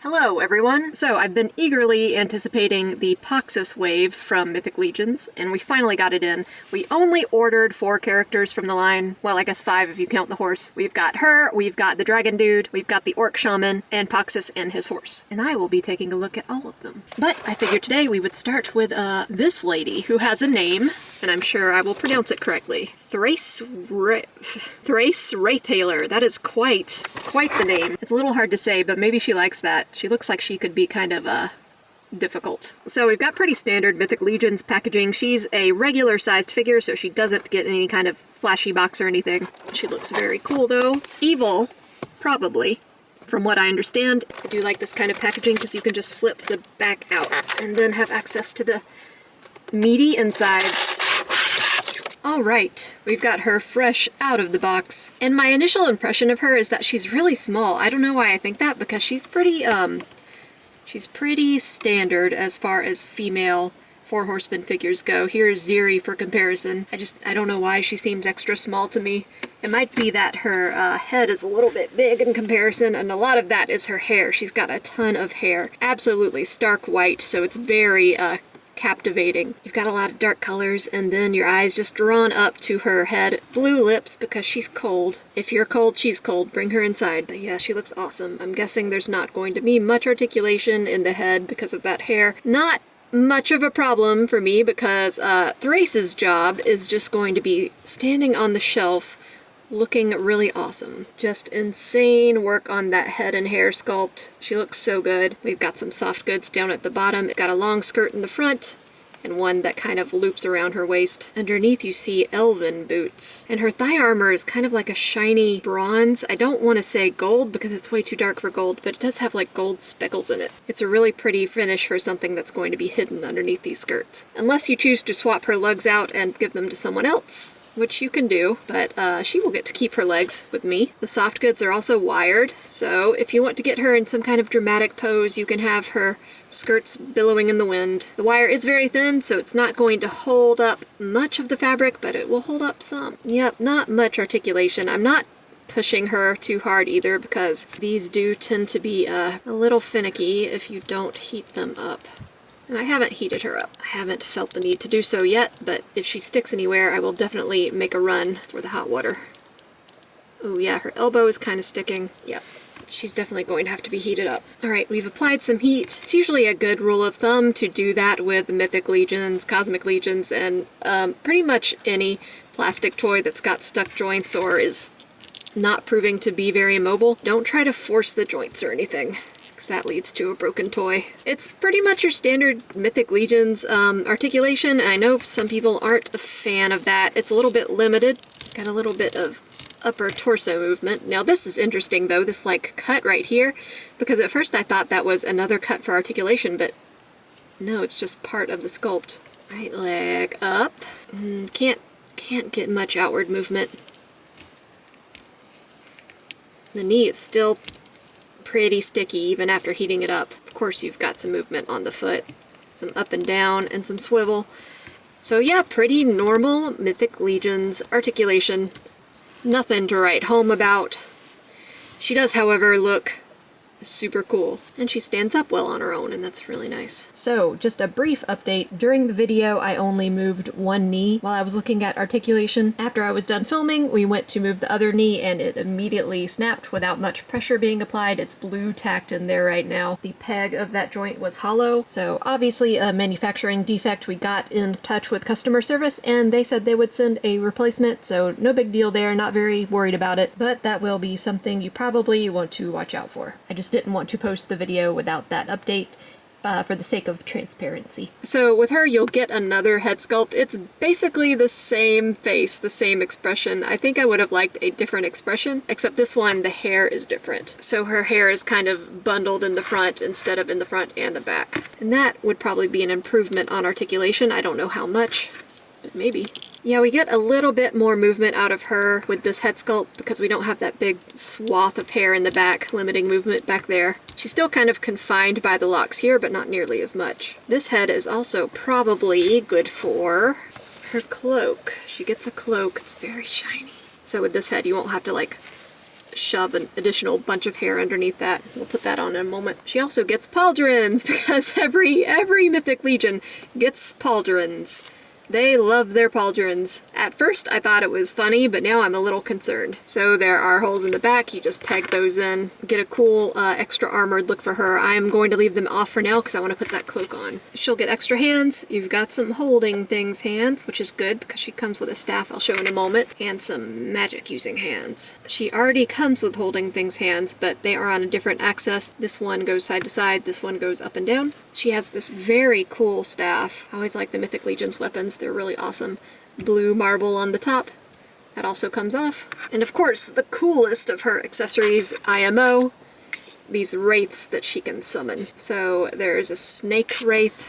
Hello everyone! So I've been eagerly anticipating the Poxxus wave from Mythic Legions, and we finally got it in. We only ordered 4 characters from the line, well I guess 5 if you count the horse. We've got her, we've got the dragon dude, we've got the orc shaman, and Poxxus and his horse. And I will be taking a look at all of them. But I figured today we would start with this lady who has a name, and I'm sure I will pronounce it correctly. Thraice Wraithhailer. That is quite the name. It's a little hard to say, but maybe she likes that. She looks like she could be kind of difficult. So we've got pretty standard Mythic Legions packaging. She's a regular sized figure, so she doesn't get any kind of flashy box or anything. She looks very cool though. Evil, probably, from what I understand. I do like this kind of packaging because you can just slip the back out and then have access to the meaty insides. Alright, we've got her fresh out of the box. And my initial impression of her is that she's really small. I don't know why I think that, because she's pretty standard as far as female 4 horseman figures go. Here's Ziri for comparison. I don't know why she seems extra small to me. It might be that her head is a little bit big in comparison, and a lot of that is her hair. She's got a ton of hair. Absolutely stark white, so it's very captivating. You've got a lot of dark colors, and then your eyes just drawn up to her head. Blue lips because she's cold. If you're cold, she's cold. Bring her inside. But yeah, she looks awesome. I'm guessing there's not going to be much articulation in the head because of that hair. Not much of a problem for me because Thraice's job is just going to be standing on the shelf looking really awesome. Just insane work on that head and hair sculpt. She looks so good. We've got some soft goods down at the bottom. It's got a long skirt in the front and one that kind of loops around her waist. Underneath you see elven boots. And her thigh armor is kind of like a shiny bronze. I don't want to say gold because it's way too dark for gold, but it does have like gold speckles in it. It's a really pretty finish for something that's going to be hidden underneath these skirts. Unless you choose to swap her legs out and give them to someone else, which you can do, but she will get to keep her legs with me. The soft goods are also wired, so if you want to get her in some kind of dramatic pose, you can have her skirts billowing in the wind. The wire is very thin, so it's not going to hold up much of the fabric, but it will hold up some. Yep, not much articulation. I'm not pushing her too hard either, because these do tend to be a little finicky if you don't heat them up. And I haven't heated her up. I haven't felt the need to do so yet, but if she sticks anywhere, I will definitely make a run for the hot water. Oh yeah, her elbow is kind of sticking. Yep, she's definitely going to have to be heated up. Alright, we've applied some heat. It's usually a good rule of thumb to do that with Mythic Legions, Cosmic Legions, and pretty much any plastic toy that's got stuck joints or is not proving to be very mobile. Don't try to force the joints or anything, because that leads to a broken toy. It's pretty much your standard Mythic Legions articulation, and I know some people aren't a fan of that. It's a little bit limited. Got a little bit of upper torso movement. Now this is interesting though, this like cut right here, because at first I thought that was another cut for articulation, but no, it's just part of the sculpt. Right leg up. Can't get much outward movement. The knee is still pretty sticky even after heating it up. Of course you've got some movement on the foot, some up and down and some swivel. So yeah, pretty normal Mythic Legions articulation. Nothing to write home about. She does, however, look super cool, and she stands up well on her own, and that's really nice. So, just a brief update. During the video, I only moved one knee while I was looking at articulation. After I was done filming, we went to move the other knee, and it immediately snapped without much pressure being applied. It's blue tacked in there right now. The peg of that joint was hollow, so obviously a manufacturing defect. We got in touch with customer service, and they said they would send a replacement, so no big deal there, not very worried about it, but that will be something you probably want to watch out for. I just didn't want to post the video without that update for the sake of transparency. So with her, you'll get another head sculpt. It's basically the same face, the same expression. I think I would have liked a different expression, except this one, the hair is different. So her hair is kind of bundled in the front instead of in the front and the back. And that would probably be an improvement on articulation. I don't know how much, but maybe. Yeah, we get a little bit more movement out of her with this head sculpt because we don't have that big swath of hair in the back, limiting movement back there. She's still kind of confined by the locks here, but not nearly as much. This head is also probably good for her cloak. She gets a cloak. It's very shiny. So with this head, you won't have to like shove an additional bunch of hair underneath that. We'll put that on in a moment. She also gets pauldrons because every Mythic Legion gets pauldrons. They love their pauldrons. At first I thought it was funny, but now I'm a little concerned. So there are holes in the back, you just peg those in. Get a cool extra armored look for her. I'm going to leave them off for now because I want to put that cloak on. She'll get extra hands. You've got some holding things hands, which is good because she comes with a staff I'll show in a moment, and some magic using hands. She already comes with holding things hands, but they are on a different axis. This one goes side to side, this one goes up and down. She has this very cool staff. I always like the Mythic Legion's weapons. They're really awesome. Blue marble on the top. That also comes off. And of course, the coolest of her accessories, IMO, these wraiths that she can summon. So there's a snake wraith.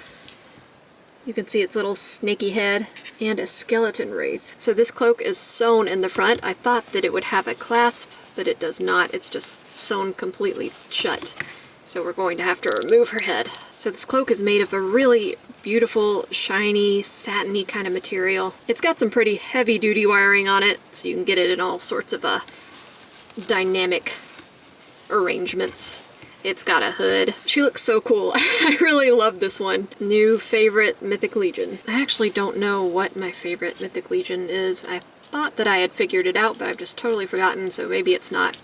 You can see its little snaky head, and a skeleton wraith. So this cloak is sewn in the front. I thought that it would have a clasp, but it does not. It's just sewn completely shut. So we're going to have to remove her head. So this cloak is made of a really beautiful, shiny, satiny kind of material. It's got some pretty heavy-duty wiring on it, so you can get it in all sorts of dynamic arrangements. It's got a hood. She looks so cool. I really love this one. New favorite Mythic Legion. I actually don't know what my favorite Mythic Legion is. I thought that I had figured it out, but I've just totally forgotten, so maybe it's not.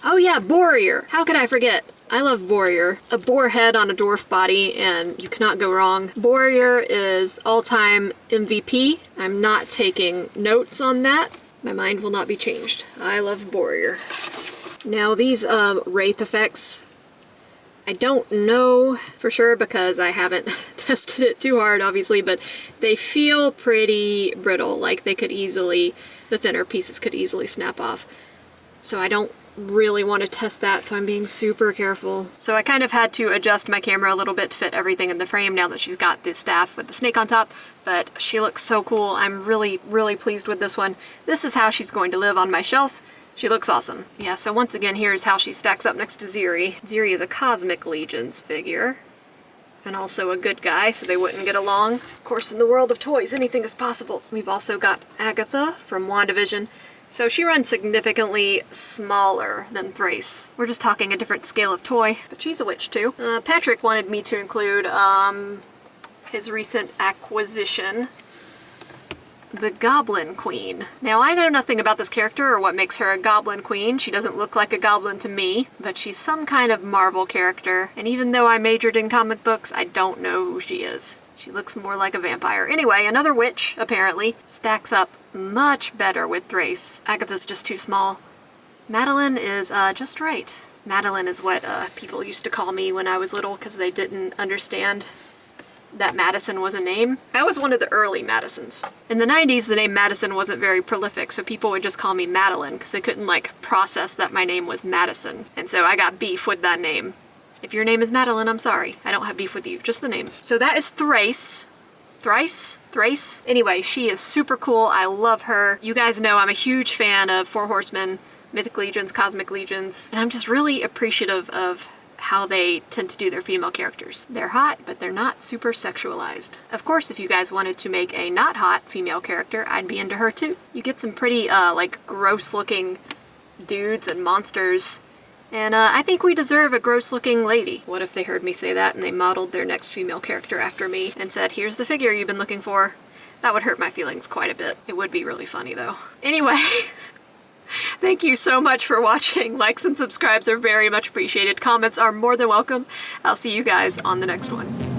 Oh yeah, Warrior! How could I forget? I love Warrior. A boar head on a dwarf body, and you cannot go wrong. Warrior is all-time MVP. I'm not taking notes on that. My mind will not be changed. I love Warrior. Now these Wraith effects, I don't know for sure because I haven't tested it too hard, obviously, but they feel pretty brittle, like they could easily, the thinner pieces could easily snap off. So I don't really want to test that, so I'm being super careful. So I kind of had to adjust my camera a little bit to fit everything in the frame now that she's got this staff with the snake on top, but she looks so cool. I'm really pleased with this one. This is how she's going to live on my shelf. She looks awesome. Yeah, so once again, here's how she stacks up next to Ziri. Ziri is a Cosmic Legions figure, and also a good guy, so they wouldn't get along. Of course, in the world of toys, anything is possible. We've also got Agatha from WandaVision. So she runs significantly smaller than Thraice. We're just talking a different scale of toy, but she's a witch too. Patrick wanted me to include his recent acquisition, the Goblin Queen. Now I know nothing about this character or what makes her a Goblin Queen. She doesn't look like a goblin to me, but she's some kind of Marvel character, and even though I majored in comic books, I don't know who she is. She looks more like a vampire. Anyway, another witch, apparently, stacks up much better with Thraice. Agatha's just too small. Madeline is just right. Madeline is what people used to call me when I was little because they didn't understand that Madison was a name. I was one of the early Madisons. In the 90s, the name Madison wasn't very prolific, so people would just call me Madeline because they couldn't, like, process that my name was Madison. And so I got beef with that name. If your name is Madeline, I'm sorry. I don't have beef with you, just the name. So that is Thraice. Thraice? Anyway, she is super cool. I love her. You guys know I'm a huge fan of Four Horsemen, Mythic Legions, Cosmic Legions, and I'm just really appreciative of how they tend to do their female characters. They're hot, but they're not super sexualized. Of course, if you guys wanted to make a not hot female character, I'd be into her too. You get some pretty, like, gross looking dudes and monsters. And I think we deserve a gross-looking lady. What if they heard me say that and they modeled their next female character after me and said, here's the figure you've been looking for? That would hurt my feelings quite a bit. It would be really funny, though. Anyway, thank you so much for watching. Likes and subscribes are very much appreciated. Comments are more than welcome. I'll see you guys on the next one.